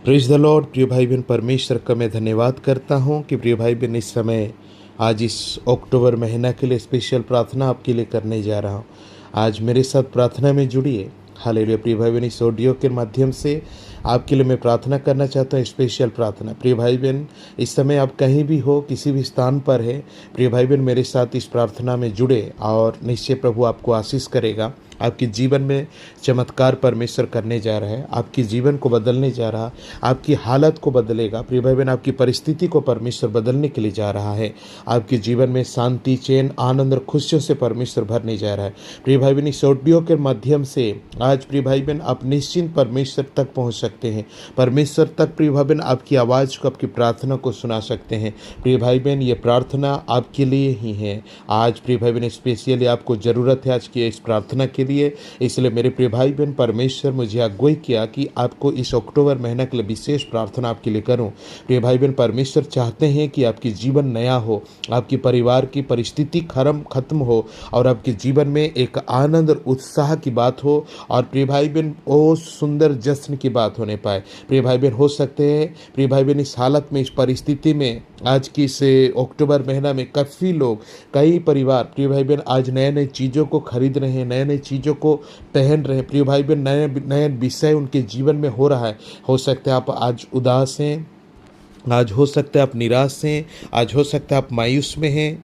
Praise the Lord. प्रिय भाई बहन, परमेश्वर का मैं धन्यवाद करता हूँ कि प्रिय भाई बहन इस समय आज इस अक्टूबर महीना के लिए स्पेशल प्रार्थना आपके लिए करने जा रहा हूँ। आज मेरे साथ प्रार्थना में जुड़िए। हालेलुया। प्रिय भाई बहन, इस ऑडियो के माध्यम से आपके लिए मैं प्रार्थना करना चाहता हूँ, स्पेशल प्रार्थना। प्रिय भाई बहन, इस समय आप कहीं भी हो, किसी भी स्थान पर है, प्रिय भाई बहन मेरे साथ इस प्रार्थना में जुड़े और निश्चय प्रभु आपको आशीष करेगा। आपके जीवन में चमत्कार परमेश्वर करने जा रहा है, आपके जीवन को बदलने जा रहा, आपकी हालत को बदलेगा। प्रिय भाई बहन, आपकी परिस्थिति को परमेश्वर बदलने के लिए जा रहा है। आपके जीवन में शांति, चैन, आनंद और खुशियों से परमेश्वर भरने जा रहा है। प्रिय भाई बहन, इस ऑडियो के माध्यम से आज प्रिय भाई बहन आप निश्चिंत परमेश्वर तक पहुंच सकते हैं। परमेश्वर तक प्रिय भाई बहन आपकी आवाज़ को, आपकी प्रार्थना को सुना सकते हैं। प्रिय भाई बहन, ये प्रार्थना आपके लिए ही है। आज प्रिय भाई बहन स्पेशली आपको ज़रूरत है आज की इस प्रार्थना के लिए। इसलिए मेरे प्रिय भाई बहन, परमेश्वर मुझे अगुवाई किया कि आपको इस अक्टूबर महीना के लिए विशेष प्रार्थना आपके लिए करूं। प्रिय भाई बहन, परमेश्वर चाहते हैं कि आपकी जीवन नया हो, आपकी परिवार की परिस्थिति खत्म हो और आपके जीवन में एक आनंद और उत्साह की बात हो। और प्रिय भाई बहन, वो सुंदर जश्न की बात होने पाए। प्रिय भाई बहन, हो सकते हैं प्रिय भाई बहन इस हालत में, इस परिस्थिति में, आज की इस अक्टूबर महीना में काफ़ी लोग, कई परिवार प्रिय भाई बहन आज नए नए चीज़ों को खरीद रहे हैं, नए नए चीज़ों को पहन रहे हैं। प्रिय भाई बहन, नए नए विषय उनके जीवन में हो रहा है। हो सकता है आप आज उदास हैं, आज हो सकता है आप निराश हैं, आज हो सकता है आप मायूस में हैं,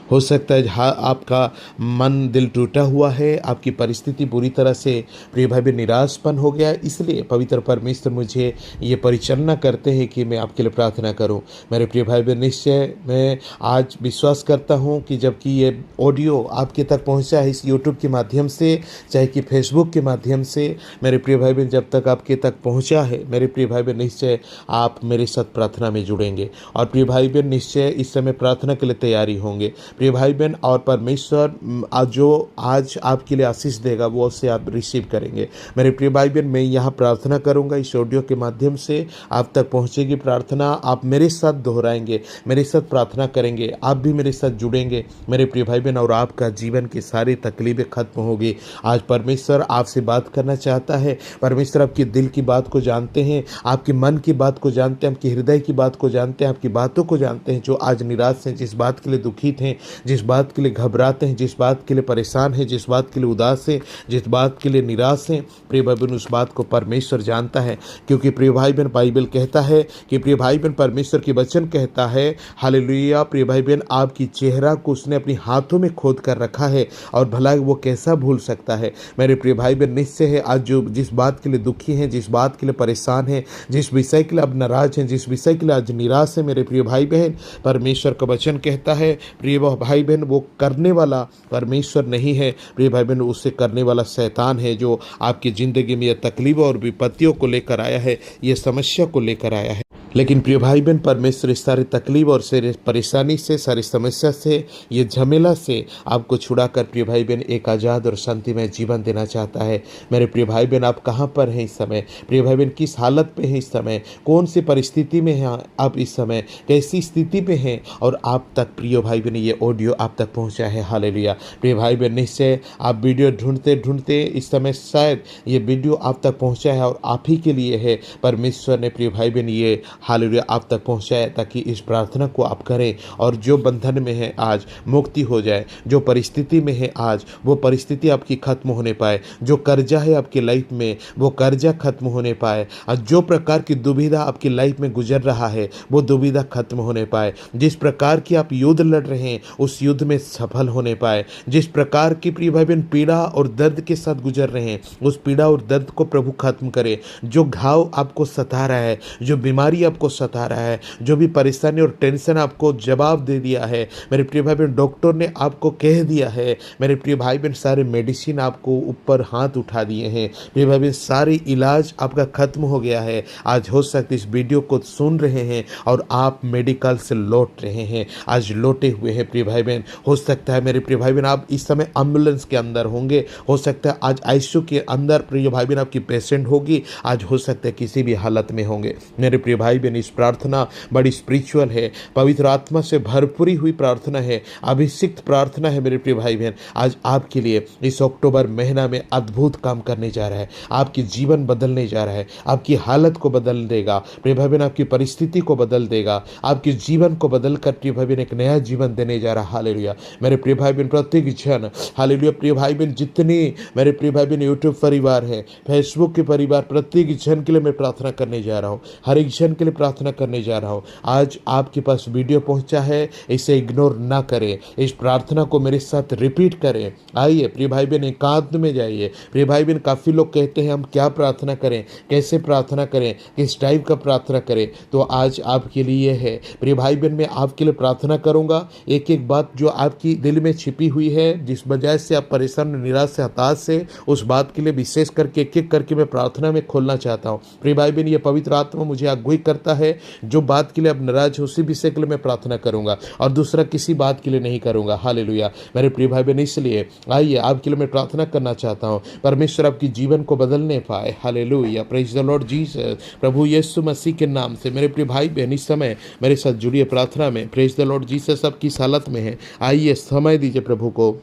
हो सकता है आपका मन दिल टूटा हुआ है, आपकी परिस्थिति बुरी तरह से प्रिय भाई बहन निराशपन हो गया। इसलिए पवित्र परमेश्वर मुझे ये परिचालना करते हैं कि मैं आपके लिए प्रार्थना करूं। मेरे प्रिय भाई बहन, निश्चय मैं आज विश्वास करता हूं कि जबकि ये ऑडियो आपके तक पहुंचा है इस यूट्यूब के माध्यम से, चाहे कि फेसबुक के माध्यम से, मेरे प्रिय भाई बहन जब तक आपके तक पहुँचा है, मेरे प्रिय भाई बहन निश्चय आप मेरे साथ प्रार्थना में जुड़ेंगे और प्रिय भाई बहन निश्चय इस समय प्रार्थना के लिए तैयारी होंगे। प्रिय भाई बहन, और परमेश्वर जो आज आपके लिए आशीष देगा वो उससे आप रिसीव करेंगे। मेरे प्रिय भाई बहन, मैं यहाँ प्रार्थना करूँगा, इस ऑडियो के माध्यम से आप तक पहुँचेगी प्रार्थना, आप मेरे साथ दोहराएंगे, मेरे साथ प्रार्थना करेंगे, आप भी मेरे साथ जुड़ेंगे मेरे प्रिय भाई बहन, और आपका जीवन की सारी तकलीफें खत्म होगी। आज परमेश्वर आपसे बात करना चाहता है। परमेश्वर आपके दिल की बात को जानते हैं, आपके मन की बात को जानते हैं, आपके हृदय की बात को जानते हैं, आपकी बातों को जानते हैं। जो आज निराश हैं, जिस बात के लिए दुखित हैं, जिस बात के लिए घबराते हैं, जिस बात के लिए परेशान हैं, जिस बात के लिए उदास हैं, जिस बात के लिए निराश हैं, प्रिय भाई बहन उस बात को परमेश्वर जानता है। क्योंकि प्रिय भाई बहन बाइबल कहता है कि प्रिय भाई बहन परमेश्वर की वचन कहता है, हालेलुया, प्रिय भाई बहन आपकी चेहरा को उसने अपनी हाथों में खोद कर रखा है और भला वो कैसा भूल सकता है। मेरे प्रिय भाई बहन निश्चय है आज जो जिस बात के लिए दुखी हैं, जिस बात के लिए परेशान हैं, जिस विषय के लिए अब नाराज हैं, जिस विषय के लिए आज निराश है, मेरे प्रिय भाई बहन परमेश्वर का वचन कहता है प्रिय भाई बहन वो करने वाला परमेश्वर नहीं है। प्रिय भाई बहन उससे करने वाला शैतान है, जो आपकी ज़िंदगी में यह तकलीफ और विपत्तियों को लेकर आया है, ये समस्या को लेकर आया है। लेकिन प्रिय भाई बहन परमेश्वर इस सारी तकलीफ और सारी परेशानी से, सारी समस्या से, ये झमेला से आपको छुड़ाकर प्रिय भाई बहन एक आज़ाद और शांतिमय जीवन देना चाहता है। मेरे प्रिय भाई बहन आप कहाँ पर हैं इस समय? प्रिय भाई बहन किस हालत पे हैं इस समय? कौन सी परिस्थिति में हैं आप इस समय? कैसी स्थिति में हैं? और आप तक प्रिय भाई बहन ये ऑडियो आप तक पहुँचा है। हालेलुया। प्रिय भाई बहन निश्चय आप वीडियो ढूंढते ढूंढते इस समय शायद ये वीडियो आप तक पहुँचा है और आप ही के लिए है। परमेश्वर ने प्रिय भाई बहन ये हालेलुया आप तक पहुँचाए ताकि इस प्रार्थना को आप करें और जो बंधन में है आज मुक्ति हो जाए, जो परिस्थिति में है आज वो परिस्थिति आपकी खत्म होने पाए, जो कर्जा है आपकी लाइफ में वो कर्जा खत्म होने पाए, और जो प्रकार की दुविधा आपकी लाइफ में गुजर रहा है वो दुविधा खत्म होने पाए, जिस प्रकार की आप युद्ध लड़ रहे हैं उस युद्ध में सफल होने पाए, जिस प्रकार की प्रिय भाई बहन पीड़ा और दर्द के साथ गुजर रहे हैं उस पीड़ा और दर्द को प्रभु खत्म करे। जो घाव आपको सता रहा है, जो बीमारी आपको सता रहा है, जो भी परेशानी और टेंशन आपको जवाब दे दिया है, मेरे प्रिय भाई बहन डॉक्टर ने आपको कह दिया है, मेरे प्रिय भाई बहन सारे मेडिसिन आपको ऊपर हाथ उठा दिए हैं, प्रिय भाई बहन सारी इलाज आपका खत्म हो गया है। आज हो सकता है इस वीडियो को सुन रहे हैं और आप मेडिकल से लौट रहे हैं, आज लौटे हुए हैं प्रिय भाई बहन। हो सकता है मेरे प्रिय भाई बहन आप इस समय एम्बुलेंस के अंदर होंगे, हो सकता है आज आईसीयू के अंदर प्रिय भाई बहन आपकी पेशेंट होगी, आज हो सकता है किसी भी हालत में होंगे। मेरे प्रिय भाई बहन, इस प्रार्थना बड़ी स्पिरिचुअल है, पवित्र आत्मा से भरपूरी हुई प्रार्थना है, अभिषिक्त प्रार्थना है मेरे प्रिय भाई बहन। आज आपके लिए इस अक्टूबर महीना में अद्भुत काम करने जा रहा है, आपकी जीवन बदलने जा रहा है, आपकी हालत को बदल देगा प्रिय भाई बहन, आपकी परिस्थिति को बदल देगा, आपके जीवन को बदल कर प्रिय भाई बहन एक नया जीवन देने जा रहा है। हालेलुया मेरे प्रिय भाई बहन, प्रत्येक जन, हालेलुया प्रिय भाई बहन, जितनी मेरे प्रिय भाई बहन यूट्यूब परिवार है, फेसबुक के परिवार, प्रत्येक जन के लिए मैं प्रार्थना करने जा रहा हूँ, हर एक जन के लिए प्रार्थना करने जा रहा हूँ। आज आपके पास वीडियो पहुंचा है, इसे इग्नोर ना करें, इस प्रार्थना को मेरे साथ रिपीट करें। आइए प्रिय भाई बहन, एकांत में जाइए। प्रिय भाई बहन, काफ़ी लोग कहते हैं हम क्या प्रार्थना करें, कैसे प्रार्थना करें, किस टाइप का प्रार्थना करें, तो आज आपके लिए है प्रिय भाई बहन। मैं आपके लिए प्रार्थना करूंगा, एक एक बात जो आपकी दिल में छिपी हुई है, जिस वजह से आप परेशान, निराश, हताश से, उस बात के लिए विशेष करके एक एक करके मैं प्रार्थना में खोलना चाहता हूँ। प्रिय भाई बहन, ये पवित्र आत्मा मुझे अगुवाई करता है, जो बात के लिए आप नाराज हो उसी विषय के लिए मैं प्रार्थना करूंगा और दूसरा किसी बात के लिए नहीं करूंगा। हालेलुया मेरे प्रिय भाई बहन, इसलिए आइए आपके लिए मैं प्रार्थना करना चाहता हूँ, परमेश्वर आपकी जीवन को बदलने पाए। Hallelujah, praise the lord Jesus. प्रभु यीशु मसीह के नाम से मेरे प्रिय भाई बहन इस समय मेरे साथ जुड़िए प्रार्थना में। Praise the lord Jesus. आप किस हालत में है, आइए समय दीजिए प्रभु को,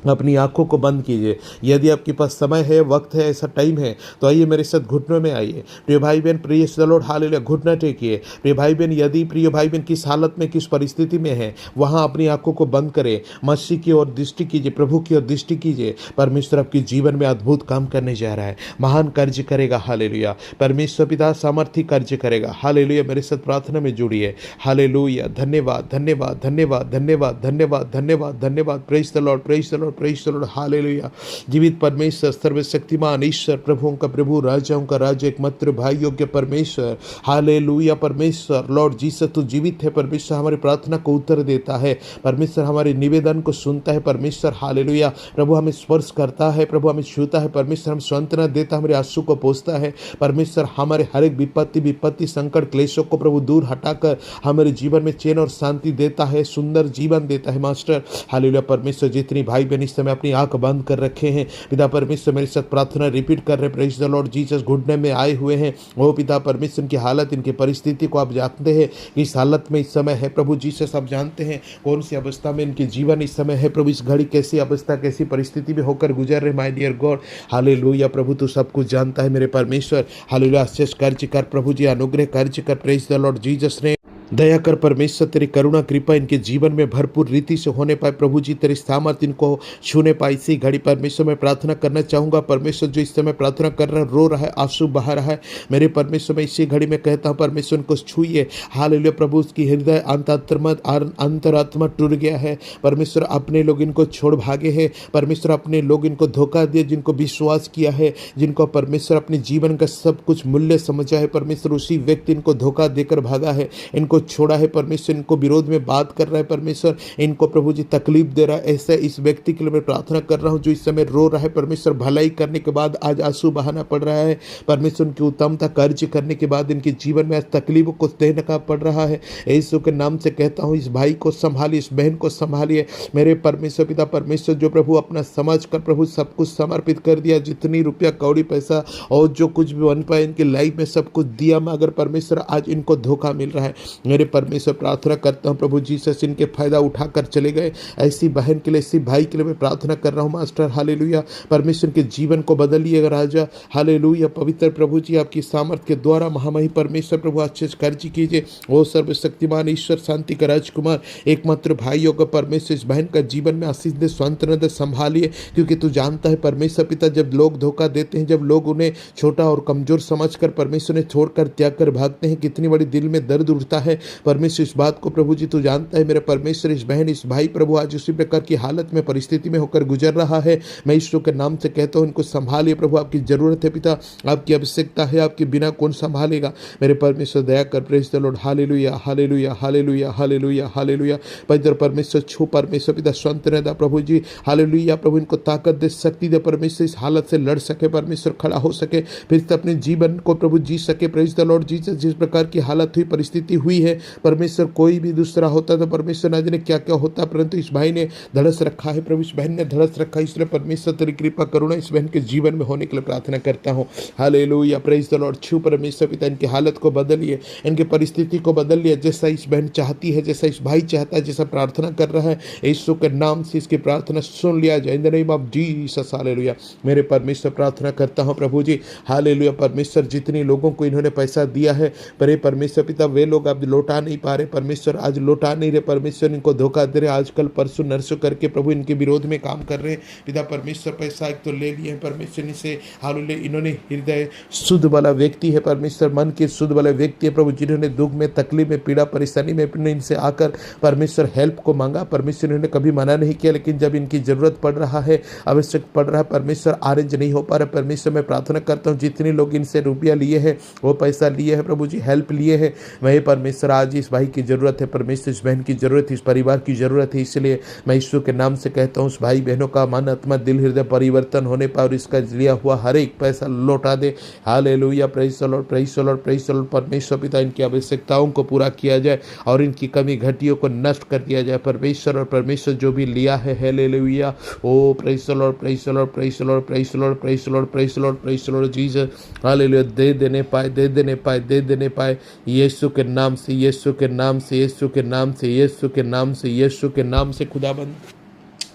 अपनी आंखों को बंद कीजिए। यदि आपके पास समय है, वक्त है, ऐसा टाइम है, तो आइए मेरे साथ घुटनों में आइए। प्रिय भाई बहन, प्रेज द लॉर्ड, हालेलुया, घुटना टेकिए। प्रिय भाई बहन, यदि प्रिय भाई बहन किस हालत में, किस परिस्थिति में है, वहां अपनी आंखों को बंद करें, मसीह की ओर दृष्टि कीजिए, प्रभु की ओर दृष्टि कीजिए। परमेश्वर आपके जीवन में अद्भुत काम करने जा रहा है, महान कार्य करेगा। हालेलुया, परमेश्वर पिता सामर्थ्य कार्य करेगा। हालेलुया, मेरे साथ प्रार्थना में जुड़िए। हालेलुया, धन्यवाद धन्यवाद धन्यवाद धन्यवाद धन्यवाद धन्यवाद धन्यवाद। Praise the lord, praise the lord, praise the lord. Hallelujah, जीवित परमेश्वर, सर्वशक्तिमान ईश्वर, प्रभुओं का प्रभु, राजाओं का राजा, एकमात्र भाई योग्य परमेश्वर। हालेलुया परमेश्वर, लॉर्ड जीसस तू जीवित है परमेश्वर, हमारी प्रार्थना को उत्तर देता है परमेश्वर, हमारे निवेदन को सुनता है परमेश्वर। हालेलुया प्रभु, हमें स्पर्श करता है प्रभु, हमें छूता है परमेश्वर, हम सांत्वना देता है, हमारे आंसू को पोंछता है परमेश्वर। हमारे हर एक विपत्ति संकट क्लेशों को प्रभु दूर हटाकर हमारे जीवन में चैन और शांति देता है, सुंदर जीवन देता है मास्टर। हालेलुया परमेश्वर, जितनी भाई बहन इस समय अपनी आंख बंद कर रखे हैं, पिता परमेश्वर मेरे साथ प्रार्थना रिपीट कर रहे हैं। प्रेज द लॉर्ड जीसस, घुटने में आए हुए हैं, ओ पिता परमेश्वर इनकी हालत, इनकी परिस्थिति को आप जानते हैं, इस हालत में इस समय है प्रभु जीसस, आप जानते हैं कौन सी अवस्था में इनके जीवन इस समय है प्रभु, इस घड़ी कैसी अवस्था, कैसी परिस्थिति में होकर गुजर रहे माय डियर गॉड। हालेलुया प्रभु, तू सब कुछ जानता है मेरे परमेश्वर। हालेलुया, आशीष कार्य कर प्रभु जी, अनुग्रह कार्य कर। प्रेज द लॉर्ड जीसस ने दया कर परमेश्वर, तेरी करुणा कृपा इनके जीवन में भरपूर रीति से होने पाए प्रभु जी, तेरी सामर्थ इनको छूने पाए। इसी घड़ी परमेश्वर मैं प्रार्थना करना चाहूँगा परमेश्वर, जो इस समय प्रार्थना कर रहा है, रो रहा है, आंसू बहा रहा है, मेरे परमेश्वर मैं इसी घड़ी में कहता हूँ परमेश्वर उनको छूइए। हालेलुया प्रभु, उसकी हृदय अंतरात्मा टूट गया है परमेश्वर, अपने लोग इनको छोड़ भागे हैं परमेश्वर, अपने लोग इनको धोखा दिए, जिनको विश्वास किया है, जिनको परमेश्वर अपने जीवन का सब कुछ मूल्य समझा है परमेश्वर, उसी व्यक्ति इनको धोखा देकर भागा है, इनको छोड़ा है परमेश्वर, इनको विरोध में बात कर रहा है परमेश्वर, इनको प्रभु जी तकलीफ दे रहा है। ऐसे इस व्यक्ति के लिए मैं प्रार्थना कर रहा हूं जो इस समय रो रहा है परमेश्वर, भलाई करने के बाद आज आंसू बहाना पड़ रहा है परमेश्वर, उनकी उत्तमता कार्य करने के बाद इनके जीवन में आज तकलीफों को सहना का पड़ रहा है। यीशु के नाम से कहता हूं, इस भाई को संभालिए, इस बहन को संभालिए मेरे परमेश्वर पिता परमेश्वर, जो प्रभु अपना समझ कर प्रभु सब कुछ समर्पित कर दिया, जितनी रुपया कौड़ी पैसा और जो कुछ भी बन पाए इनकी लाइफ में सब कुछ दिया, मगर परमेश्वर आज इनको धोखा मिल रहा है। मेरे परमेश्वर प्रार्थना करता हूं प्रभु जीसस, इनके फायदा उठाकर चले गए ऐसी बहन के लिए, ऐसी भाई के लिए मैं प्रार्थना कर रहा हूं मास्टर। हालेलुया परमेश्वर के जीवन को बदलिएगा राजा। हालेलुया पवित्र प्रभु जी, आपकी सामर्थ के द्वारा महामही परमेश्वर प्रभु आशीष कार्य कीजिए। ओ सर्वशक्तिमान ईश्वर, शांति का राजकुमार, एकमात्र भाइयों का परमेश्वर, इस बहन का जीवन में आशीष दे, सांत्वना दे, संभालिए, क्योंकि तू जानता है परमेश्वर पिता, जब लोग धोखा देते हैं, जब लोग उन्हें छोटा और कमजोर समझकर परमेश्वर ने छोड़कर त्याग कर भागते हैं, कितनी बड़ी दिल में दर्द उठता है परमेश्वर। इस बात को प्रभु जी तू जानता है मेरे परमेश्वर, इस बहन इस भाई प्रभु आज उसी प्रकार की हालत में परिस्थिति में होकर गुजर रहा है, मैं ईश्वर के नाम से कहता हूं इनको संभालिए प्रभु, आपकी जरूरत है पिता, आपकी आवश्यकता है, आपके बिना कौन संभालेगा मेरे परमेश्वर, दया कर। Praise the lord. Hallelujah hallelujah hallelujah hallelujah hallelujah पवित्र परमेश्वर, छू परमेश्वर पिता, सांत्वना दे प्रभु जी। हालेलुया प्रभु, इनको ताकत दे, शक्ति दे परमेश्वर, इस हालत से लड़ सके परमेश्वर, खड़ा हो सके, फिर से अपने जीवन को प्रभु जी सके। प्रेज द लॉर्ड जीसस, जिस प्रकार की हालत हुई, परिस्थिति हुई है परमेश्वर। कोई भी दूसरा होता तो परमेश्वर ना जाने क्या क्या होता, परंतु इस भाई ने धड़स रखा है प्रभु, इस बहन ने धड़स रखा है, इसलिए परमेश्वर तेरी कृपा करुणा इस बहन के जीवन में होने के लिए प्रार्थना करता हूँ। Hallelujah, praise the Lord. छू परमेश्वर पिता, इनकी हालत को बदलिए, इनकी परिस्थिति को बदलिए, जैसा इस बहन चाहती है, जैसा इस भाई चाहता है, जैसा प्रार्थना कर रहा है, यीशु के नाम से इसकी प्रार्थना सुन लिया जाए in the name of Jesus. Hallelujah. मेरे परमेश्वर प्रार्थना करता हूँ प्रभु जी, हालेलुया परमेश्वर, जितने लोगों को इन्होंने पैसा दिया है परे परमेश्वर पिता, वे लोग अब लौटा नहीं पा रहे परमेश्वर, आज लौटा नहीं रहे परमेश्वर, इनको धोखा दे रहे, आजकल परसों नरसों करके प्रभु इनके विरोध में काम कर रहे हैं पिता परमेश्वर। पैसा एक तो ले लिए हैं परमेश्वर से, हालेलुया। इन्होंने हृदय शुद्ध वाला व्यक्ति है परमेश्वर, मन के शुद्ध वाले व्यक्ति है प्रभु, जिन्होंने दुख में, तकलीफ में, पीड़ा परेशानी में इनसे आकर परमेश्वर हेल्प को मांगा परमेश्वर, इन्होंने कभी मना नहीं किया, लेकिन जब इनकी जरूरत पड़ रहा है, आवश्यक पड़ रहा है परमेश्वर, अरेंज नहीं हो पा रहा परमेश्वर। मैं प्रार्थना करता हूँ जितने लोग इनसे रुपया लिए हैं, वो पैसा लिए हैं प्रभु जी, हेल्प लिए हैं, वही परमेश्वर आज इस भाई की जरूरत है परमेश्वर, इस बहन की जरूरत है, इस परिवार की जरूरत है, इसलिए मैं ईश्वर के नाम से कहता हूँ उस भाई बहनों का मन, आत्मा, दिल, हृदय परिवर्तन होने पाए और इसका लिया हुआ हर एक पैसा लौटा दे। Hallelujah, praise the lord, praise the lord, praise the lord. परमेश्वर पिता, इनकी आवश्यकताओं को पूरा किया जाए और इनकी कमी घटियों को नष्ट कर दिया जाए परमेश्वर। और परमेश्वर जो भी लिया है, हालेलुया, ओ praise the lord, praise the lord, praise the lord, praise the lord, praise the lord, praise the lord, praise the lord Jesus. Hallelujah, दे देने पाए, दे देने पाए, दे देने पाए, यीशु के नाम से, यीशु के नाम से, यीशु के नाम से, यीशु के नाम से, यीशु के नाम से खुदाबंद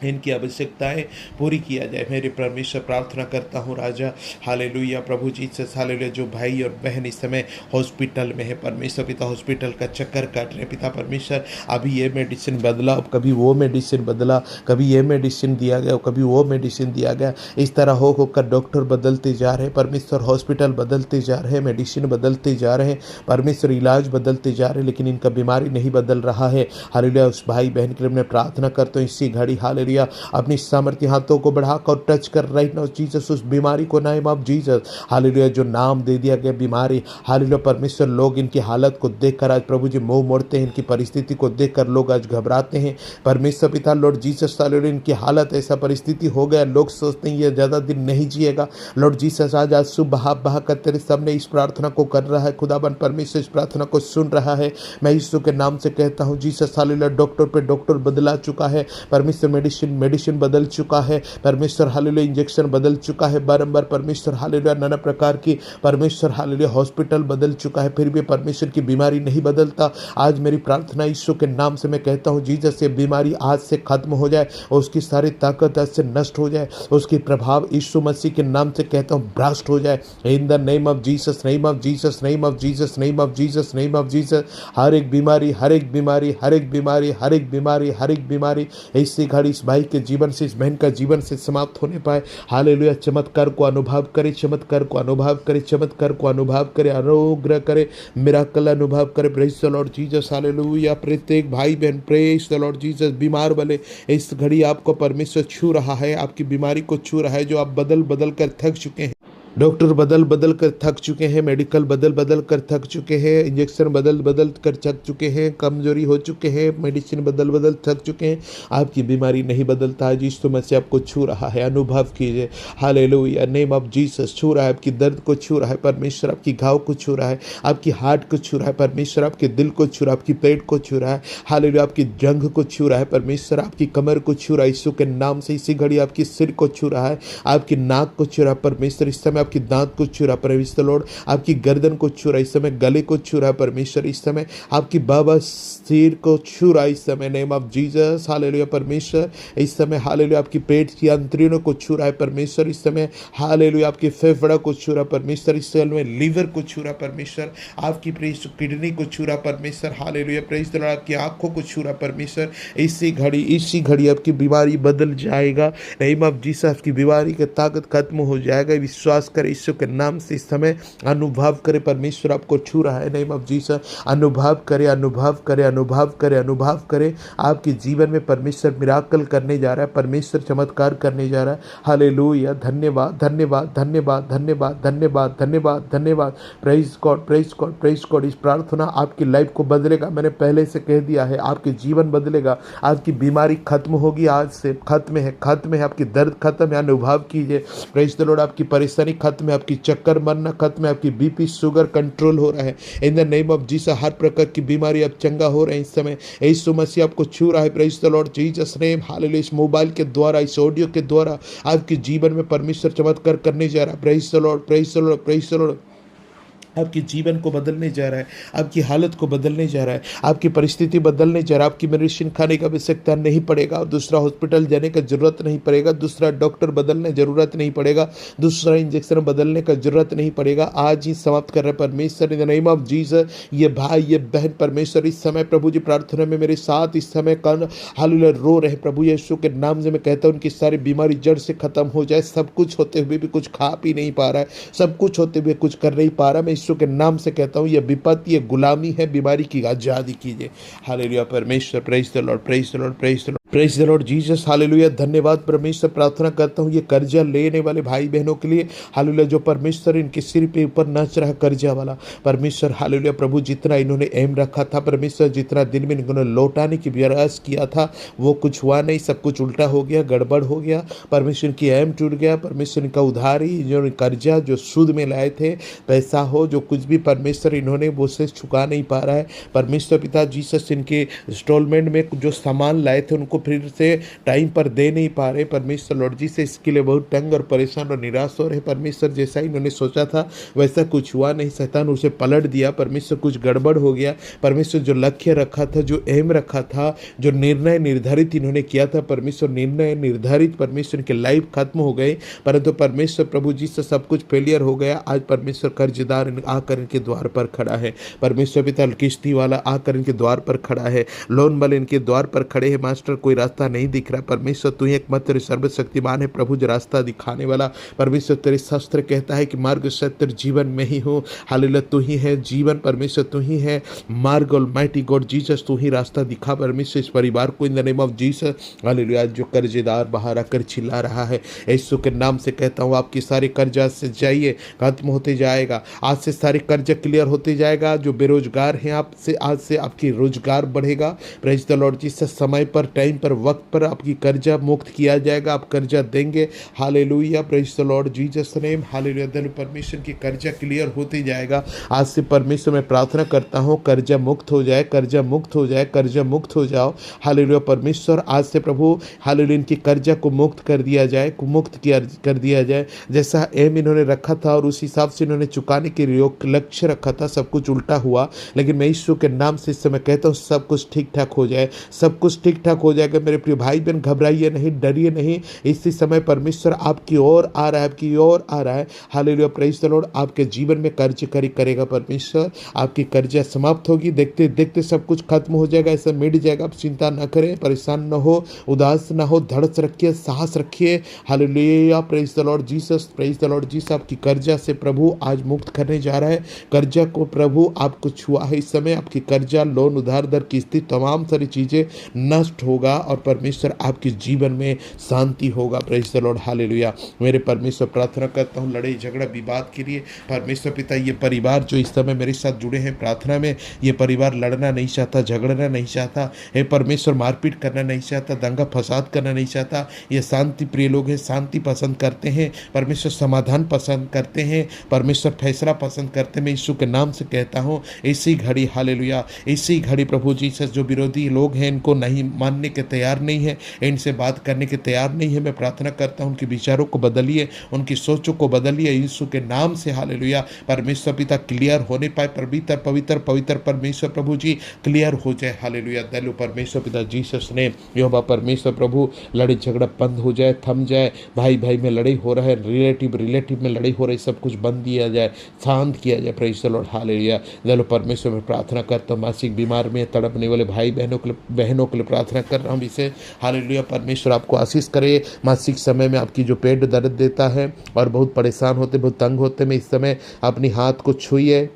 इनकी आवश्यकताएं पूरी किया जाए। मेरे परमेश्वर प्रार्थना करता हूँ राजा, हालेलुया प्रभु जी से, हालेलुया। जो भाई और बहन इस समय हॉस्पिटल में है परमेश्वर पिता, हॉस्पिटल का चक्कर काट रहे पिता परमेश्वर, अभी ये मेडिसिन बदला, कभी वो मेडिसिन बदला, कभी ये मेडिसिन दिया गया, कभी वो मेडिसिन दिया गया, इस तरह हो होकर डॉक्टर बदलते जा रहे हैं परमेश्वर, हॉस्पिटल बदलते जा रहे हैं, मेडिसिन बदलते जा रहे हैं परमेश्वर, इलाज बदलते जा रहे हैं, लेकिन इनका बीमारी नहीं बदल रहा है। हालेलुया, उस भाई बहन के लिए मैं प्रार्थना करता हूँ इसी घड़ी, हालेलुया, अपनी सामर्थ्य हाथों को बढ़ाकर टच कर राइट नाउ जीसस उस बीमारी को, नाम ऑफ जीसस, हालेलुया, जो नाम दे दिया गया बीमारी, हालेलुया परमेश्वर। लोग इनकी हालत को देखकर आज प्रभु जी मुंह मोड़ते हैं, इनकी परिस्थिति को देखकर लोग आज घबराते हैं परमेश्वर पिता, लॉर्ड जीसस, हालेलुया। इनकी हालत ऐसा परिस्थिति हो गया, लोग सोचते हैं ये ज्यादा दिन नहीं जिएगा, लॉर्ड जीसस आज आज सुबह बहा कर तेरे सामने इस प्रार्थना को कर रहा है खुदाबंद परमेश्वर, इस प्रार्थना को सुन रहा है। मैं यीशु के नाम से कहता हूँ जीसस, हालेलुया। डॉक्टर पे डॉक्टर बदला चुका है परमेश्वर, मेडिसिन बदल चुका है परमेश्वर, हालेलुया। इंजेक्शन बदल चुका है बारंबार परमेश्वर, हालेलुया। नाना प्रकार की परमेश्वर, हालेलुया, हॉस्पिटल बदल चुका है, फिर भी परमेश्वर की बीमारी नहीं बदलता। आज मेरी प्रार्थना यीशु के नाम से मैं कहता हूँ जीसस, ये बीमारी आज से खत्म हो जाए, उसकी सारी ताकत आज से नष्ट हो जाए, उसकी प्रभाव यीशु मसीह के नाम से कहता हूँ ब्रास्ट हो जाए in the name of Jesus, name of Jesus, name of Jesus, name of Jesus, name of Jesus. हर एक बीमारी, हर एक बीमारी, हर एक बीमारी, हर एक बीमारी, हर एक बीमारी इसी घड़ी इस भाई के जीवन से, इस बहन का जीवन से समाप्त होने पाए। हालेलुया, चमत्कार को अनुभव करे, चमत्कार को अनुभव करे, चमत्कार को अनुभव करे, अनुग्रह करे, मिराकल अनुभव करे। Praise the lord Jesus, hallelujah. प्रत्येक भाई बहन, प्रेज द लॉर्ड जीसस। बीमार वाले इस घड़ी आपको परमेश्वर छू रहा है, आपकी बीमारी को छू रहा है, जो आप बदल बदल कर थक चुके हैं, डॉक्टर बदल बदल कर थक चुके हैं, मेडिकल बदल बदल कर थक चुके हैं, इंजेक्शन बदल बदल कर थक चुके हैं, कमजोरी हो चुके हैं, मेडिसिन बदल बदल थक चुके हैं, आपकी बीमारी नहीं बदलता है। यीशु मसीह आपको छू रहा है, अनुभव कीजिए। हालेलुया, नेम ऑफ जीसस छू रहा है, आपकी दर्द को छू रहा है परमेश्वर, आपकी घाव को छू रहा है, आपकी हार्ट को छू रहा है परमेश्वर, आपके दिल को छू रहा है, आपकी पेट को छू रहा है, हालेलुया, आपकी जंघ को छू रहा है परमेश्वर, आपकी कमर को छू रहा है यीशु के नाम से। इसी घड़ी आपकी सिर को छू रहा है, आपकी नाक को छू रहा है परमेश्वर, इस समय आपकी दांत को छू रहा परमेश्वर लॉर्ड, आपकी गर्दन को छू रहा, इस समय गले को छू रहा परमेश्वर, इस समय आपकी बाबा सिर को छू रहा, इस समय नेम ऑफ जीसस, हालेलुया परमेश्वर। इस समय हालेलुया आपकी पेट की अंतड़ियों को छू रहा है परमेश्वर, इस समय हालेलुया आपके फेफड़ा को छू रहा परमेश्वर, इस समय लीवर को छू रहा परमेश्वर, आपकी प्रेस किडनी को छू रहा परमेश्वर, हालेलुया प्रेस द लॉर्ड, आपकी आंखों को छू रहा परमेश्वर। इसी घड़ी आपकी बीमारी बदल जाएगा नेम ऑफ जीसस, आपकी बीमारी की ताकत खत्म हो जाएगा। विश्वास करें यीशु के नाम से, इस समय अनुभव करे परमेश्वर आपको छू रहा है नेम ऑफ जीसस। अनुभव करे, अनुभव करे, अनुभव करे, अनुभव करे। आपके जीवन में परमेश्वर मिराकल करने जा रहा है, परमेश्वर चमत्कार करने जा रहा है। हालेलुया, धन्यवाद, धन्यवाद, धन्यवाद, धन्यवाद, धन्यवाद, धन्यवाद, धन्यवाद। Praise God, praise God, praise God. इस प्रार्थना आपकी लाइफ को बदलेगा, मैंने पहले से कह दिया है, आपके जीवन बदलेगा, आपकी बीमारी खत्म होगी, आज से खत्म है, खत्म है, आपकी दर्द खत्म है, अनुभव कीजिए। प्रेज द लॉर्ड, आपकी परेशानी खत्म है, आपकी चक्कर मरना खत्म है, आपकी बीपी शुगर कंट्रोल हो रहा है in the name of Jesus. हर प्रकार की बीमारी अब चंगा हो रहे हैं इस समय, यीशु मसीह आपको छू रहा है। Praise the lord Jesus name, hallelujah. इस मोबाइल के द्वारा, इस ऑडियो के द्वारा आपके जीवन में परमेश्वर चमत्कार करने जा रहा है। Praise the lord, praise the lord, praise the Lord. आपके जीवन को बदलने जा रहा है, आपकी हालत को बदलने जा रहा है, आपकी परिस्थिति बदलने जा रहा है। आपकी मेडिसिन खाने का आवश्यकता नहीं पड़ेगा, दूसरा हॉस्पिटल जाने का जरूरत नहीं पड़ेगा, दूसरा डॉक्टर बदलने जरूरत नहीं पड़ेगा, दूसरा इंजेक्शन बदलने का जरूरत नहीं पड़ेगा। आज ही समाप्त कर रहे परमेश्वर इन द नेम ऑफ जीसस। ये भाई, ये बहन परमेश्वर इस समय प्रभु जी प्रार्थना में मेरे साथ इस समय कन हालेलुया रो रहे। प्रभु यीशु के नाम से मैं कहता हूँ उनकी सारी बीमारी जड़ से खत्म हो जाए। सब कुछ होते हुए भी कुछ खा पी नहीं पा रहा है, सब कुछ होते हुए कुछ कर नहीं पा रहा। मैं यीशु के नाम से कहता हूं, यह विपत्ति, यह गुलामी है, बीमारी की आजादी कीजिए। हालेलुया परमेश्वर, praise the lord, praise the lord, praise the lord, praise the lord Jesus. Hallelujah, धन्यवाद परमेश्वर। प्रार्थना करता हूं ये कर्जा लेने वाले भाई बहनों के लिए, हालेलुया, जो परमेश्वर इनके सिर पे ऊपर नाच रहा कर्जा वाला परमेश्वर। हालेलुया प्रभु, जितना इन्होंने एम रखा था परमेश्वर, जितना दिन में इन्होंने लौटाने की प्रयास किया था वो कुछ हुआ नहीं, सब कुछ उल्टा हो गया, गड़बड़ हो गया। परमेश्वर की एम टूट गया। परमेश्वर इनका उधारी, जो कर्जा जो सूद में लाए थे, पैसा हो जो कुछ भी परमेश्वर इन्होंने वो से चुका नहीं पा रहा है। परमेश्वर पिता जीसस, इनके इंस्टॉलमेंट में जो सामान लाए थे उनको फिर से टाइम पर दे नहीं पा रहे परमेश्वर लॉर्ड जी से। इसके लिए बहुत तंग और परेशान और निराश हो रहे परमेश्वर। जैसा इन्होंने सोचा था वैसा कुछ हुआ नहीं, शैतान उसे पलट दिया परमेश्वर, कुछ गड़बड़ हो गया परमेश्वर। जो लक्ष्य रखा था, जो एम रखा था, जो निर्णय निर्धारित इन्होंने किया था परमेश्वर, निर्णय निर्धारित परमेश्वर के लाइफ खत्म हो गए। परंतु परमेश्वर प्रभु जी से सब कुछ फेलियर हो गया। आज परमेश्वर कर्जदार आकर इनके द्वार पर खड़ा है। परमेश्वर पिता किश्ती वाला आकर इनके द्वार पर खड़ा है, लोन वाले इनके द्वार पर खड़े हैं। मास्टर कोई रास्ता नहीं दिख रहा परमेश्वर, तू ही एकमात्र सर्वशक्तिमान है प्रभु, जो रास्ता दिखाने वाला परमेश्वर। तेरे शास्त्र कहता है कि मार्ग सत्य जीवन में ही हो। हालेलुया, तू ही है जीवन परमेश्वर, तू ही है मार्ग। ऑलमाइटी गॉड जीसस, तू ही रास्ता दिखा परमेश्वर इस परिवार को इन the name of Jesus. Hallelujah, जो कर्जदार बाहर आकर चिल्ला रहा है, यीशु के नाम से कहता हूँ आपकी सारी कर्जा से जाइए, खत्म होते जाएगा। आज से सारी कर्जा क्लियर होते जाएगा। जो बेरोजगार हैं आपसे, आज से आपकी रोजगार बढ़ेगा। प्रेज द लॉर्ड जीसस, समय पर, टाइम पर, वक्त पर आपकी कर्जा मुक्त किया जाएगा, आप कर्जा देंगे। Hallelujah, praise the lord Jesus name. Hallelujah, परमेश्वर की कर्जा क्लियर होते जाएगा। आज से परमेश्वर मैं प्रार्थना करता हूँ कर्जा मुक्त हो जाए, कर्जा मुक्त हो जाए, कर्जा मुक्त हो जाओ। हालेलुया परमेश्वर, आज से प्रभु हालेलुया इनकी कर्जा को मुक्त कर दिया जाए, कर दिया जाए। जैसा एम इन्होंने रखा था और उस हिसाब से इन्होंने चुकाने के लक्ष्य रखा था, सब कुछ उल्टा हुआ। लेकिन मैं यीशु के नाम से इस समय कहता हूँ सब कुछ ठीक ठाक हो जाए, सब कुछ ठीक ठाक हो जाएगा। मेरे प्रिय भाई बहन, घबराइए नहीं, डरिए नहीं। इसी समय परमेश्वर आपकी ओर आ रहा है, आपकी ओर आ रहा है। Hallelujah, praise the Lord. आपके जीवन में कर्ज करेगा परमेश्वर, आपकी कर्जा समाप्त होगी। देखते देखते सब कुछ खत्म हो जाएगा, ऐसा मिट जाएगा। आप चिंता न करें, परेशान न हो, उदास न हो, धड़स रखिए, साहस रखिए। Hallelujah, praise the lord Jesus, praise the lord Jesus. आपकी कर्जा से प्रभु आज मुक्त करने जा रहा है। कर्जा को प्रभु आपको छुआ है इस समय। आपकी कर्जा, लोन, उधार दर, किस्ती, तमाम सारी चीजें नष्ट होगा और परमेश्वर आपके जीवन में शांति होगा। Praise the lord, hallelujah. मेरे परमेश्वर, प्रार्थना करता हूँ लड़ाई झगड़ा विवाद के लिए परमेश्वर पिता, ये परिवार जो इस समय मेरे साथ जुड़े हैं प्रार्थना में, ये परिवार लड़ना नहीं चाहता, झगड़ना नहीं चाहता, हे परमेश्वर मारपीट करना नहीं चाहता, दंगा फसाद करना नहीं चाहता। ये शांति प्रिय लोग हैं, शांति पसंद करते हैं परमेश्वर, समाधान पसंद करते हैं परमेश्वर, फैसला पसंद करते हैं। मैं यीशु के नाम से कहता हूँ इसी घड़ी, हालेलुया, इसी घड़ी प्रभु जीसस, जो विरोधी लोग हैं इनको नहीं मानने के तैयार नहीं है, इनसे बात करने के तैयार नहीं है, मैं प्रार्थना करता हूँ उनके विचारों को बदलिए, उनकी सोचों को बदलिए यीशु के नाम से। हालेलुया, परमेश्वर पिता क्लियर होने पाए, पवित्र पवित्र पवित्र परमेश्वर प्रभु जी क्लियर हो जाए। हालेलुया, दयालु परमेश्वर पिता जीसस ने, यहोवा परमेश्वर प्रभु, लड़ाई झगड़ा बंद हो जाए, थम जाए। भाई भाई में लड़ाई हो रहा है, रिलेटिव में लड़ाई हो रही, सब कुछ बंद किया जाए, शांत किया जाए। Praise the lord, hallelujah. दयालु परमेश्वर में प्रार्थना करता हूँ मासिक बीमार में तड़पने वाले भाई बहनों के लिए प्रार्थना कर रहा हूँ इसे। हालेलुया, परमेश्वर आपको आशीष करे। मासिक समय में आपकी जो पेट दर्द देता है और बहुत परेशान होते, बहुत तंग होते में, इस समय अपनी हाथ को छुइए,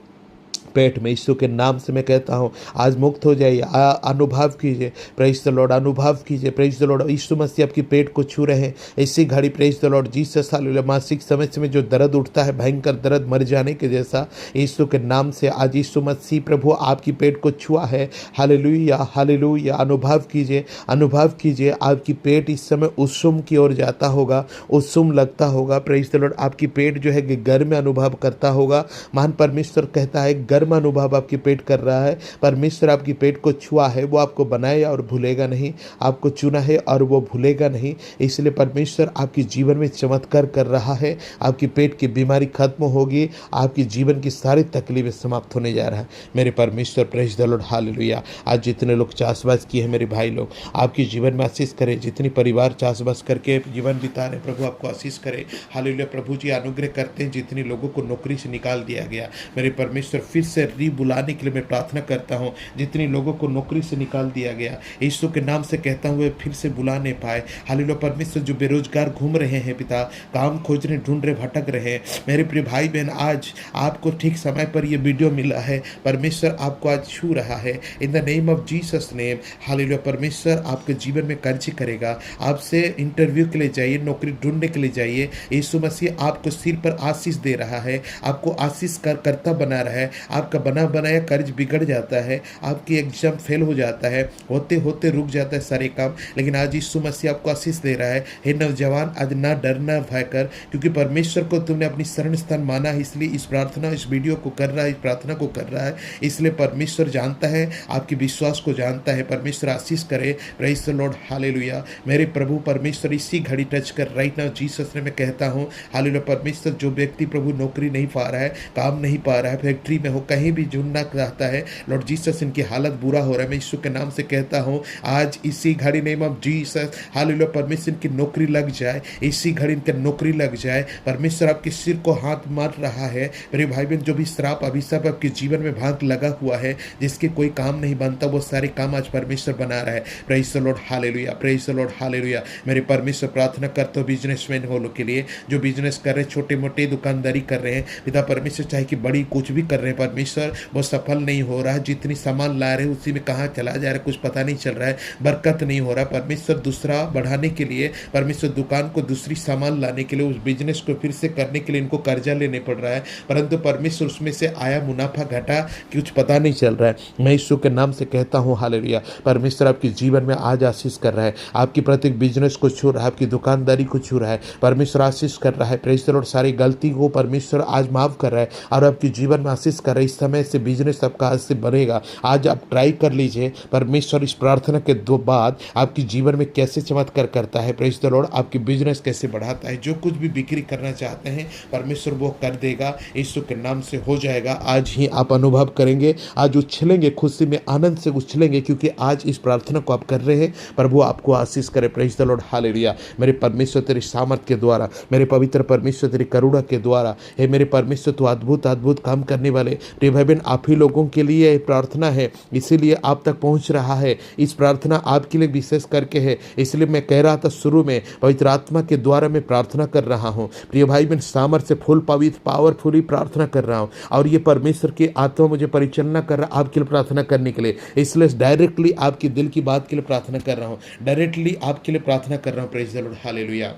पेट में, यीशु के नाम से मैं कहता हूँ आज मुक्त हो जाइए। अनुभव कीजिए, प्रेज द लॉर्ड, अनुभव कीजिए, प्रेज द लॉर्ड। यीशु मसीह आपकी पेट को छू रहे हैं इसी घड़ी, praise the lord Jesus hallelujah. मासिक समय में जो दर्द उठता है, भयंकर दर्द मर जाने के जैसा, यीशु के नाम से आज यीशु मसीह प्रभु आपकी पेट को छुआ है। Hallelujah, hallelujah. अनुभव कीजिए, अनुभव कीजिए। आपकी पेट इस समय उत्सुम की ओर जाता होगा, उत्सुम लगता होगा, प्रेज द लॉर्ड। आपकी पेट जो है गर्म अनुभव करता होगा। महान परमेश्वर कहता है गर्म अनुभव आपकी पेट कर रहा है। परमेश्वर आपकी पेट को छुआ है, वो आपको बनाया और भूलेगा नहीं, आपको चुना है और वो भूलेगा नहीं। इसलिए परमेश्वर आपके जीवन में चमत्कार कर रहा है। आपकी पेट की बीमारी खत्म होगी, आपकी जीवन की सारी तकलीफें समाप्त होने जा रहा है। मेरे परमेश्वर, प्रेज द लॉर्ड, हालेलुया। आज जितने लोग चासबास किए हैं मेरे भाई लोग, आपके जीवन में आशीष करे। जितनी परिवार चासबास करके जीवन बिता रहे, प्रभु आपको आशीष करे। हालेलुया। प्रभु जी अनुग्रह करते हैं। जितने लोगों को नौकरी से निकाल दिया गया, मेरे परमेश्वर फिर से बुलाने के लिए मैं प्रार्थना करता हूँ। जितने लोगों को नौकरी से निकाल दिया गया, यीशु के नाम से कहता हूँ वे फिर से बुला नहीं पाए। हालेलुया। परमेश्वर जो बेरोजगार घूम रहे हैं पिता, काम खोज रहे, ढूंढ रहे, भटक रहे हैं, मेरे प्रिय भाई बहन, आज आपको ठीक समय पर यह वीडियो मिला है। परमेश्वर आपको आज छू रहा है in the name of Jesus name. Hallelujah. परमेश्वर आपके जीवन में कार्य करेगा। आपसे इंटरव्यू के लिए जाइए, नौकरी ढूंढने के लिए जाइए। यीशु मसीह आपको सिर पर आशीष दे रहा है, आपको आशीष करता बना रहा है। आपका बना बनाया कर्ज बिगड़ जाता है, आपकी एग्जाम फेल हो जाता है, होते होते रुक जाता है सारे काम, लेकिन आज यीशु मसीह आपको आशीष दे रहा है। हे नौजवान, आज ना डरना, भय कर, क्योंकि परमेश्वर को तुमने अपनी शरण स्थान माना है। इसलिए इस प्रार्थना, इस वीडियो को कर रहा है, इस प्रार्थना को कर रहा है। इसलिए परमेश्वर जानता है, आपके विश्वास को जानता है। परमेश्वर आशीष करे। Praise the lord, hallelujah. मेरे प्रभु परमेश्वर इसी घड़ी टच कर राइट नाउ जीसस ने मैं कहता हूँ। हालेलुया। परमेश्वर जो व्यक्ति प्रभु नौकरी नहीं पा रहा है, काम नहीं पा रहा है, फैक्ट्री में हो, कहीं भी जुड़ना चाहता है, लॉर्ड जीसस इनकी हालत बुरा हो रहा है, मैं यीशु के नाम से कहता हूँ आज इसी घड़ी नेम ऑफ जीसस, हालेलुया। परमेश्वर इनकी नौकरी लग जाए, इसी घड़ी इनकी नौकरी लग जाए। परमेश्वर आपके सिर को हाथ मार रहा है। मेरे भाई बहन, जो भी श्राप अभिशाप आपके जीवन में भाग लगा हुआ है, जिसके कोई काम नहीं बनता, वो सारे काम आज परमेश्वर बना रहा है। Praise the lord, hallelujah. Praise the lord, hallelujah. मेरे परमेश्वर प्रार्थना करते हो बिजनेसमैन हो लोग के लिए, जो बिजनेस कर रहे, छोटे मोटे दुकानदारी कर रहे हैं, पिता परमेश्वर चाहे कि बड़ी कुछ भी कर रहे हैं, परमेश्वर वो सफल नहीं हो रहा है। जितनी सामान ला रहे हैं उसी में कहाँ चला जा रहा है, कुछ पता नहीं चल रहा है, बरकत नहीं हो रहा। परमेश्वर दूसरा बढ़ाने के लिए, परमेश्वर दुकान को दूसरी सामान लाने के लिए, उस बिजनेस को फिर से करने के लिए इनको कर्जा लेने पड़ रहा है, परंतु परमेश्वर उसमें से आया मुनाफा घटा कुछ पता नहीं चल रहा है। मैं यीशु के नाम से कहता हूँ, हालेलुया। परमेश्वर आपके जीवन में आज आशीष कर रहा है, आपकी प्रत्येक बिजनेस को छू रहा है, आपकी दुकानदारी को छू रहा है, परमेश्वर आशीष कर रहा है। Praise the Lord. सारी गलती को परमेश्वर आज माफ कर रहा है और आपके जीवन में आशीष कर रहा है। इस समय से बिजनेस आपका आज से बनेगा। आज आप ट्राई कर लीजिए, परमेश्वर इस प्रार्थना के बाद आपके जीवन में कैसे चमत्कार करता है। Praise the Lord. आपकी बिजनेस कैसे बढ़ाता है, जो कुछ भी बिक्री करना चाहते हैं परमेश्वर वो कर देगा, यीशु के नाम से हो जाएगा। आज ही आप अनुभव करेंगे, आज उछलेंगे, खुशी में आनंद से उछलेंगे, क्योंकि आज इस प्रार्थना को आप कर रहे हैं। प्रभु आपको आशीष करे। Praise the lord, hallelujah. मेरे परमेश्वर तेरी सामर्थ के द्वारा, मेरे पवित्र परमेश्वर तेरी करुणा के द्वारा, हे मेरे परमेश्वर तू अद्भुत अद्भुत काम करने वाले प्रिय भाई बहन, आप ही लोगों के लिए प्रार्थना है, इसीलिए आप तक पहुंच रहा है। इस प्रार्थना आपके लिए विशेष करके है, इसलिए मैं कह रहा था शुरू में, पवित्र आत्मा के द्वारा मैं प्रार्थना कर रहा हूँ। प्रिय भाई बहन, सामर्थ से फुल पवित्र पावरफुली प्रार्थना कर रहा हूँ, और ये परमेश्वर की आत्मा मुझे परिचालना कर रहा आपके लिए प्रार्थना करने के लिए। इसलिए डायरेक्टली आपके दिल की बात के लिए प्रार्थना कर रहा हूँ, डायरेक्टली आपके लिए प्रार्थना कर रहा हूँ। Praise the lord, hallelujah.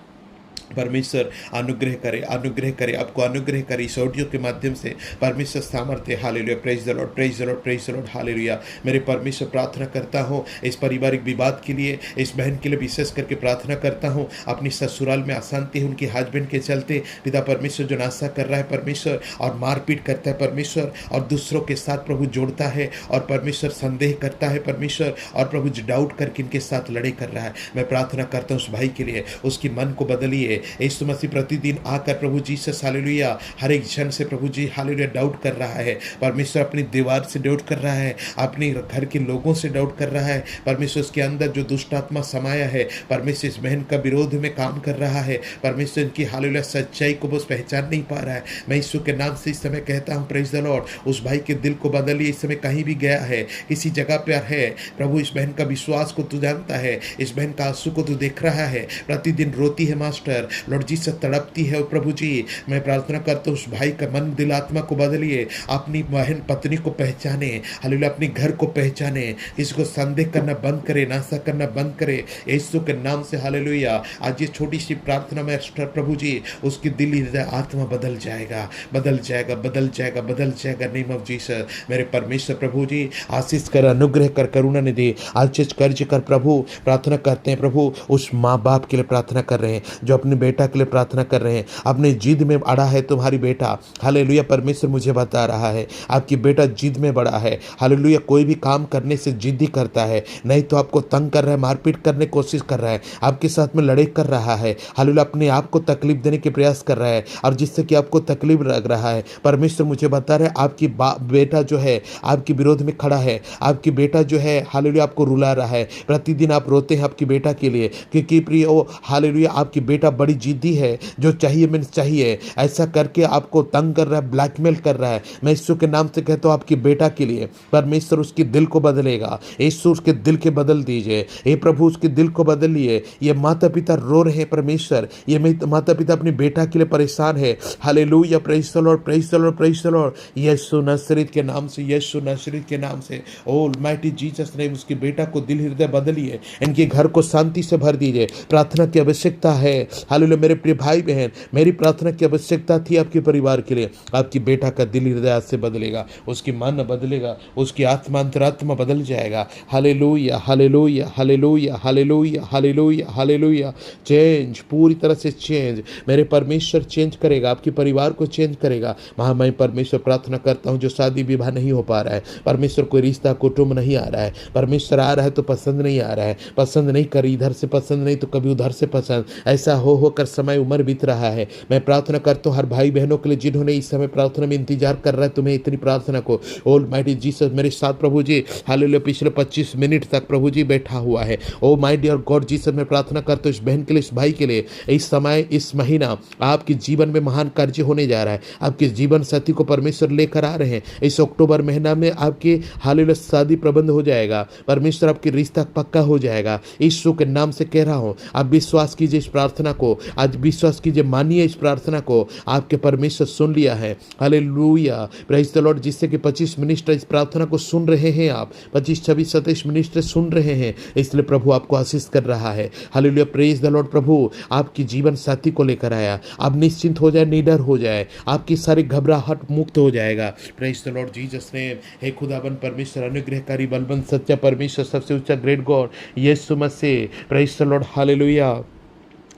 परमेश्वर अनुग्रह करे, अनुग्रह करे, आपको अनुग्रह करे। इस ऑडियो के माध्यम से परमेश्वर सामर्थ्य, hallelujah. Praise the lord, praise the lord, praise the lord, hallelujah. मेरे परमेश्वर प्रार्थना करता हूँ इस पारिवारिक विवाद के लिए, इस बहन के लिए विशेष करके प्रार्थना करता हूँ। अपनी ससुराल में अशांति है उनके हस्बैंड के चलते, पिता परमेश्वर जो नाशा कर रहा है परमेश्वर, और मारपीट करता है परमेश्वर, और दूसरों के साथ प्रभु जोड़ता है, और परमेश्वर संदेह करता है परमेश्वर, और प्रभु डाउट करके इनके साथ लड़ाई कर रहा है। मैं प्रार्थना करता हूँ उस भाई के लिए, उसकी मन को बदलिए। यीशु मसीह प्रतिदिन आकर प्रभु जीसस, हालेलुया, हर एक जन से प्रभु जी, हालेलुया, डाउट कर रहा है परमेश्वर, अपनी दीवार से डाउट कर रहा है, अपने घर के लोगों से डाउट कर रहा है परमेश्वर। उसके अंदर जो दुष्ट आत्मा समाया है परमेश्वर, इस बहन का विरोध में काम कर रहा है परमेश्वर। इनकी हालेलुया सच्चाई को वो पहचान नहीं पा रहा है। मैं यीशु के नाम से इस समय कहता हूँ, प्रेज द लॉर्ड, उस भाई के दिल को बदलिए। इस समय कहीं भी गया है, किसी जगह पर है प्रभु, इस बहन का विश्वास को तू जानता है, इस बहन का आंसू को तू देख रहा है, प्रतिदिन रोती है मास्टर, परमेश्वर लॉर्ड जी से तड़पती है। प्रभु जी मैं प्रार्थना करता हूँ उस भाई का मन दिल आत्मा को बदलिए, अपनी बहन पत्नी को पहचाने, हालेलुया अपनी घर को पहचाने, इसको संदेह करना बंद करे, नासा करना बंद करे यीशु के नाम से। हालेलुया आज ये छोटी सी प्रार्थना में प्रभु जी उसकी दिल हृदय आत्मा बदल जाएगा, बदल जाएगा, बदल जाएगा, बदल जाएगा। नेम ऑफ जीसस मेरे परमेश्वर प्रभु जी आशीष कर, अनुग्रह कर, करुणा निधि आशीष कर्ज कर प्रभु। प्रार्थना करते हैं प्रभु उस माँ बाप के लिए प्रार्थना कर रहे हैं जो अपने बेटा के लिए प्रार्थना कर रहे हैं, अपने जिद में अड़ा है तुम्हारी बेटा। हालेलुया परमेश्वर मुझे बता रहा है आपकी बेटा जिद में बड़ा है। हालेलुया कोई भी काम करने से जिद्दी करता है, नहीं तो आपको तंग कर रहा है, मारपीट करने की कोशिश कर रहा है, आपके साथ में लड़ाई कर रहा है। हालेलुया अपने आप को तकलीफ देने के प्रयास कर रहा है और जिससे कि आपको तकलीफ लग रहा है। परमेश्वर मुझे बता रहे आपकी बेटा जो है आपके विरोध में खड़ा है, आपकी बेटा जो है हालेलुया आपको रुला रहा है। प्रतिदिन आप रोते हैं आपकी बेटा के लिए क्योंकि प्रिय ओ हालेलुया आपकी बेटा बड़ी जिद्दी है, जो चाहिए मैंने चाहिए ऐसा करके आपको तंग कर रहा है, ब्लैकमेल कर रहा है। मैं यीशु के नाम से कहता हूँ आपकी बेटा के लिए परमेश्वर उसके दिल को बदलेगा। यीशु उसके दिल के बदल दीजिए, हे प्रभु उसके दिल को बदलिए। ये माता पिता रो रहे हैं परमेश्वर, ये माता पिता अपने बेटा के लिए परेशान है। Hallelujah praise the lord, praise the lord, praise the lord. Yeshu नासरीत के नाम से, यीशु नासरीत के नाम से ऑलमाइटी जीसस नेम उसके बेटा को दिल हृदय बदलिए, इनके घर को शांति से भर दीजिए। प्रार्थना की आवश्यकता है। हालेलुया मेरे प्रिय भाई बहन मेरी प्रार्थना की आवश्यकता थी आपके परिवार के लिए। आपकी बेटा का दिल हृदय आज से बदलेगा, उसकी मन बदलेगा, उसकी आत्मा अंतरात्मा बदल जाएगा। Hallelujah hallelujah hallelujah hallelujah hallelujah hallelujah. Change पूरी तरह से चेंज मेरे परमेश्वर चेंज करेगा, आपके परिवार को चेंज करेगा। मैं परमेश्वर प्रार्थना करता हूँ जो शादी विवाह नहीं हो पा रहा है, परमेश्वर कोई रिश्ता कुटुंब नहीं आ रहा है, परमेश्वर आ रहा है तो पसंद नहीं आ रहा है, पसंद नहीं कर इधर से पसंद नहीं तो कभी उधर से पसंद, ऐसा हो कर समय उम्र बीत रहा है। मैं प्रार्थना करता हूँ हर भाई बहनों के लिए जिन्होंने इस समय प्रार्थना में इंतजार कर रहा है तुम्हें इतनी प्रार्थना को। ऑलमाइटी जीसस मेरे साथ प्रभु जी हालेलुया पिछले 25 मिनट तक प्रभु जी बैठा हुआ है। Oh my dear God Jesus मैं प्रार्थना करता हूँ इस बहन के लिए, इस भाई के लिए, इस समय इस महीना आपके जीवन में महान कार्य होने जा रहा है। आपके जीवन साथी को परमेश्वर लेकर आ रहे हैं। इस अक्टूबर महीना में आपकी हालेलुया शादी प्रबंध हो जाएगा, परमेश्वर आपकी रिश्ता पक्का हो जाएगा। यीशु के नाम से कह रहा हूँ आप विश्वास कीजिए इस प्रार्थना को, आज विश्वास कीजिए, मानिए इस प्रार्थना को, आपके परमेश्वर सुन लिया है। Hallelujah praise the Lord. जिससे कि 25 मिनिस्टर इस प्रार्थना को सुन रहे हैं, आप 25 26 27 मिनिस्टर सुन रहे हैं, इसलिए प्रभु आपको आशीष कर रहा है। Hallelujah praise the lord. प्रभु आपकी जीवन साथी को लेकर आया, आप निश्चिंत हो जाए, निडर हो जाए, आपकी सारी घबराहट मुक्त हो जाएगा। Praise the lord Jesus name. हे खुदाबंद परमेश्वर अनुग्रहकारी बलवंत सच्चा परमेश्वर सबसे ऊंचा great God Yeshu Masih, praise the lord hallelujah.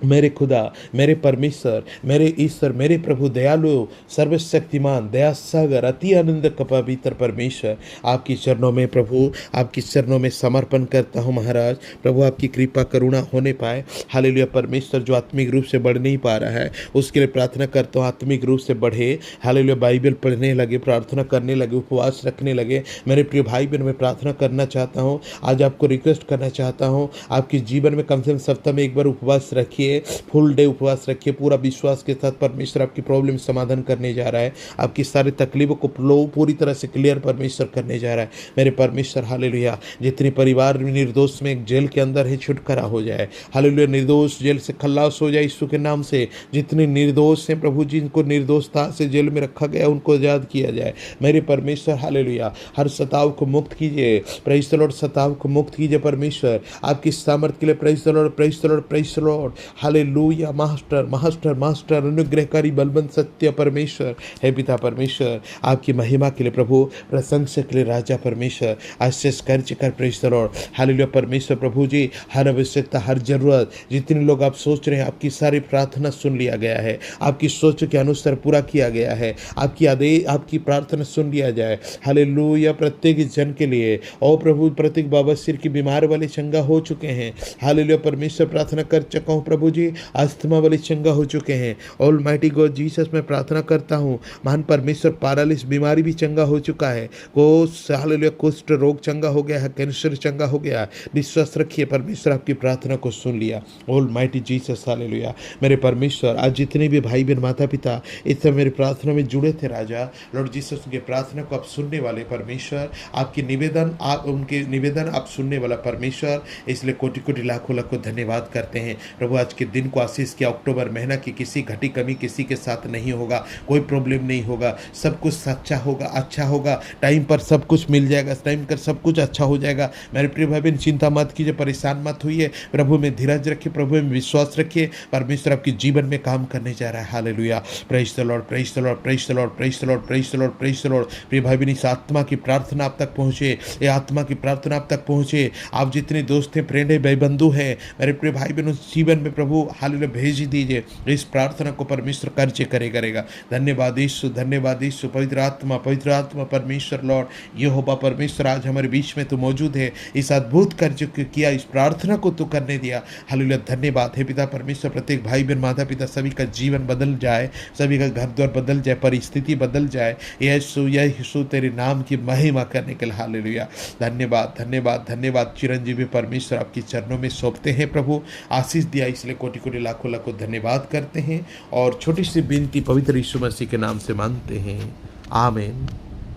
मेरे खुदा, मेरे परमेश्वर, मेरे ईश्वर, मेरे प्रभु दयालु सर्वशक्तिमान दया सागर अति आनंद का पवित्र परमेश्वर, आपकी चरणों में प्रभु, आपकी चरणों में समर्पण करता हूँ महाराज। प्रभु आपकी कृपा करुणा होने पाए। हालेलुया परमेश्वर जो आत्मिक रूप से बढ़ नहीं पा रहा है उसके लिए प्रार्थना करता हूँ आत्मिक रूप से बढ़े। हालेलुया बाइबल पढ़ने लगे, प्रार्थना करने लगे, उपवास रखने लगे। मेरे प्रिय भाई बहन मैं प्रार्थना करना चाहता हूँ, आज आपको रिक्वेस्ट करना चाहता हूँ आपके जीवन में कम से कम सप्ताह में एक बार उपवास रखिए, फुल डे उपवास रखिए, पूरा विश्वास के साथ परमेश्वर आपकी प्रॉब्लम समाधान करने जा रहा है, आपकी सारी तकलीफों को पूरी तरह से क्लियर परमेश्वर करने जा रहा है। मेरे परमेश्वर हालेलुया जितने परिवार निर्दोष में एक जेल के अंदर है छुटकारा हो जाए। हालेलुया निर्दोष जेल से खल्लास हो जाए यीशु के नाम से। जितने निर्दोष हैं प्रभु जिनको निर्दोषता से जेल में रखा गया उनको आजाद किया जाए। मेरे परमेश्वर हालेलुया हर सताव को मुक्त कीजिए, प्रेज़ द लॉर्ड सताव को मुक्त कीजिए परमेश्वर आपकी सामर्थ के लिए। Praise the lord, praise the lord, praise the lord hallelujah. Master master master अनुग्रहकारी बलवंत सत्य परमेश्वर हे पिता परमेश्वर आपकी महिमा के लिए प्रभु, प्रशंसा के लिए राजा परमेश्वर आशीष कर्ज कर। प्रेज़ द लॉर्ड हालेलुया परमेश्वर प्रभु जी हर आवश्यकता हर जरूरत जितने लोग आप सोच रहे हैं आपकी सारी प्रार्थना सुन लिया गया है, आपकी सोच के अनुसार पूरा किया गया है। आपकी आदेश आपकी प्रार्थना सुन लिया जाए। हालेलुया प्रत्येक जन के लिए ओ प्रभु प्रत्येक बवासीर की बीमार वाले चंगा हो चुके हैं। हालेलुया परमेश्वर प्रार्थना कर चुका हूँ प्रभु जी, अस्थमा वाले चंगा हो चुके हैं। ऑलमाइटी गॉड जीसस मैं प्रार्थना करता हूँ महान परमेश्वर पैरालिस बीमारी भी चंगा हो चुका है, हालेलुया कुष्ठ रोग चंगा हो गया है, कैंसर चंगा हो गया है। विश्वास रखिए परमेश्वर आपकी प्रार्थना को सुन लिया। Almighty Jesus hallelujah. मेरे परमेश्वर आज जितने भी भाई बहन माता पिता इस समय मेरी प्रार्थना में जुड़े थे राजा लॉर्ड जीसस उनके प्रार्थना को आप सुनने वाले परमेश्वर, आपकी निवेदन आप उनके निवेदन आप सुनने वाला परमेश्वर, इसलिए कोटि कोटि लाखों लाखों धन्यवाद करते हैं प्रभु। आज के दिन को आशीष किया। अक्टूबर महीना की किसी घटी कमी किसी के साथ नहीं होगा, कोई प्रॉब्लम नहीं होगा, सब कुछ सच्चा होगा, अच्छा होगा, टाइम पर सब कुछ मिल जाएगा, टाइम पर सब कुछ अच्छा हो जाएगा। मेरे प्रिय भाई बहन, चिंता मत कीजिए, परेशान मत होइए, प्रभु में धीरज रखिए, प्रभु में विश्वास रखिए। परमेश्वर आपके जीवन में काम करने जा रहा है। Hallelujah, praise the lord, praise the lord, praise the lord, praise the lord, praise the lord, praise the Lord. प्रिय भाई बहन, इस आत्मा की प्रार्थना आप तक पहुंचे, ये आत्मा की प्रार्थना आप तक पहुंचे। आप जितने दोस्त हैं, फ्रेंड है, भाई बंधु है, मेरे प्रिय भाई बहन, उस जीवन में प्रभु हालेलुया भेज दीजिए। इस प्रार्थना को परमेश्वर कार्य करेगा। धन्यवाद यीशु, धन्यवाद यीशु। पवित्र आत्मा परमेश्वर लॉर्ड यहोवा परमेश्वर, आज हमारे बीच में तो मौजूद है। इस अद्भुत कार्य को किया, इस प्रार्थना को तो करने दिया। हालेलुया, धन्यवाद है पिता परमेश्वर। प्रत्येक भाई बहन, माता पिता सभी का जीवन बदल जाए, सभी का घर द्वार बदल जाए, परिस्थिति बदल जाए। यीशु तेरे नाम की महिमा करने के लिए। हालेलुया, धन्यवाद धन्यवाद धन्यवाद। चिरंजीवी परमेश्वर आपके चरणों में सौंपते हैं प्रभु। आशीष दिया इसलिए कोटि कोटि लाखों लाखों धन्यवाद करते हैं और छोटी सी विनती पवित्र यीशु मसीह के नाम से मांगते हैं, आमीन।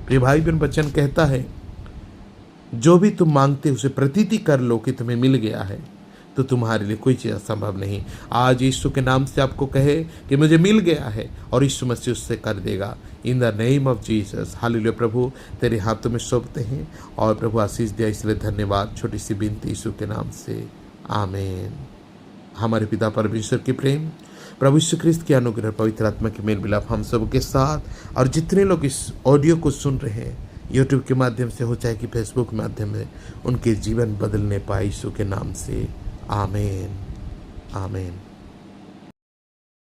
प्रिय भाई बहन, वचन कहता है, जो भी तुम मांगते उसे प्रतीति कर लो कि तुम्हें मिल गया है, तो तुम्हारे लिए कोई चीज़ असंभव नहीं। आज यीशु के नाम से आपको कहे कि मुझे मिल गया है, और यीशु मसीह उससे कर देगा, in the name of Jesus. Hallelujah. प्रभु तेरे हाथों में सौंपते हैं और प्रभु आशीष दिया इसलिए धन्यवाद। छोटी सी विनती यीशु के नाम से, आमीन। हमारे पिता परमेश्वर की प्रेम, प्रभु यीशु ख्रिस्त की अनुग्रह, पवित्र आत्मा की मेल मिलाप हम सब के साथ, और जितने लोग इस ऑडियो को सुन रहे हैं यूट्यूब के माध्यम से हो चाहे कि फेसबुक के माध्यम से, उनके जीवन बदलने पाए यीशु के नाम से, आमीन आमीन।